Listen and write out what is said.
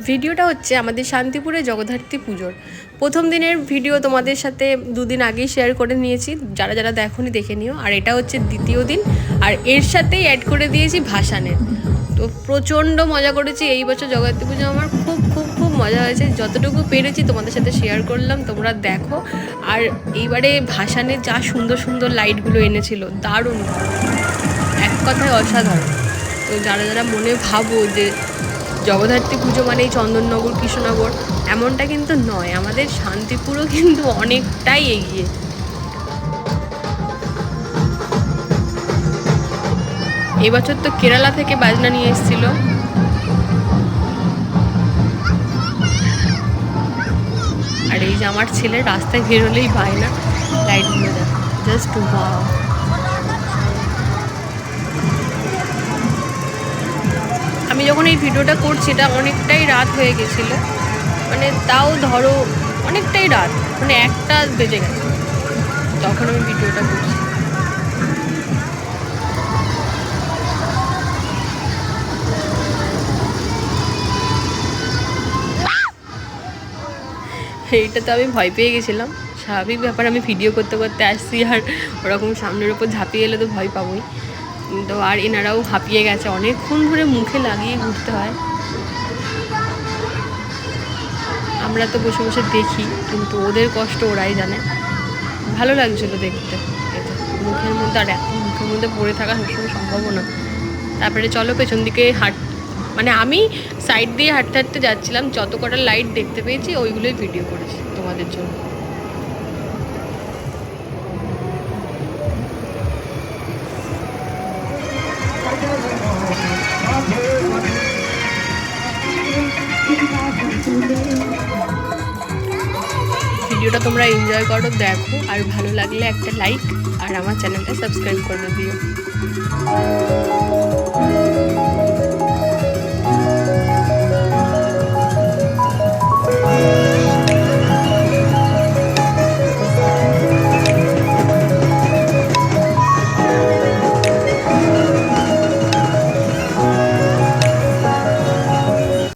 ভিডিওটা হচ্ছে আমাদের শান্তিপুরে জগদ্ধাত্রী পুজোর প্রথম দিনের ভিডিও তোমাদের সাথে দুদিন আগেই শেয়ার করে নিয়েছি, যারা যারা দেখোনি দেখে নিও। আর এটা হচ্ছে দ্বিতীয় দিন, আর এর সাথেই অ্যাড করে দিয়েছি ভাসানের। তো প্রচণ্ড মজা করেছি এই বছর জগদ্ধাত্রী পুজো, আমার খুব খুব খুব মজা হয়েছে। যতটুকু পেরেছি তোমাদের সাথে শেয়ার করলাম, তোমরা দেখো। আর এইবারে ভাসানের যা সুন্দর সুন্দর লাইটগুলো এনেছিল, দারুণ, এক কথায় অসাধারণ। তো যারা যারা মনে ভাবো যে জগদ্ধাত্রী পুজো মানেই চন্দননগর কৃষ্ণনগর, এমনটা কিন্তু নয়, আমাদের শান্তিপুরও কিন্তু অনেকটাই এগিয়ে। এবছর তো কেরালা থেকে বাজনা নিয়ে এসেছিল। আর এই যে আমার ছেলে রাস্তায় বেরোলেই পায় না লাইটগুলো দেখ, জাস্ট ওয়াও। আমি যখন এই ভিডিওটা করছি এটা অনেকটাই রাত হয়ে গেছিলো, মানে তাও ধরো অনেকটাই রাত, মানে 1টা বেজে গেছে তখন আমি ভিডিওটা করছি। এইটা তো আমি ভয় পেয়ে গেছিলাম, স্বাভাবিক ব্যাপার, আমি ভিডিও করতে করতে আসছি আর ওরকম সামনের ওপর ঝাঁপিয়ে এলে তো ভয় পাবোই। তো আর এনারাও হাঁপিয়ে গেছে, অনেকক্ষণ ধরে মুখে লাগিয়ে ঘুরতে হয়। আমরা তো বসে বসে দেখি, কিন্তু ওদের কষ্ট ওরাই জানে। ভালো লাগছিলো দেখতে, এটা মুখের মধ্যে, আর এখন মুখের মধ্যে পড়ে থাকা সবসময় সম্ভব না। তারপরে চলো পেছন দিকে মানে আমি সাইড দিয়ে হাঁটতে হাঁটতে যাচ্ছিলাম, যত কটা লাইট দেখতে পেয়েছি ওইগুলোই ভিডিও করেছি তোমাদের জন্য। ভিডিওটা তোমরা এনজয় করো, দেখো, আর ভালো লাগলে একটা লাইক আর আমার চ্যানেলটা সাবস্ক্রাইব করে দিও।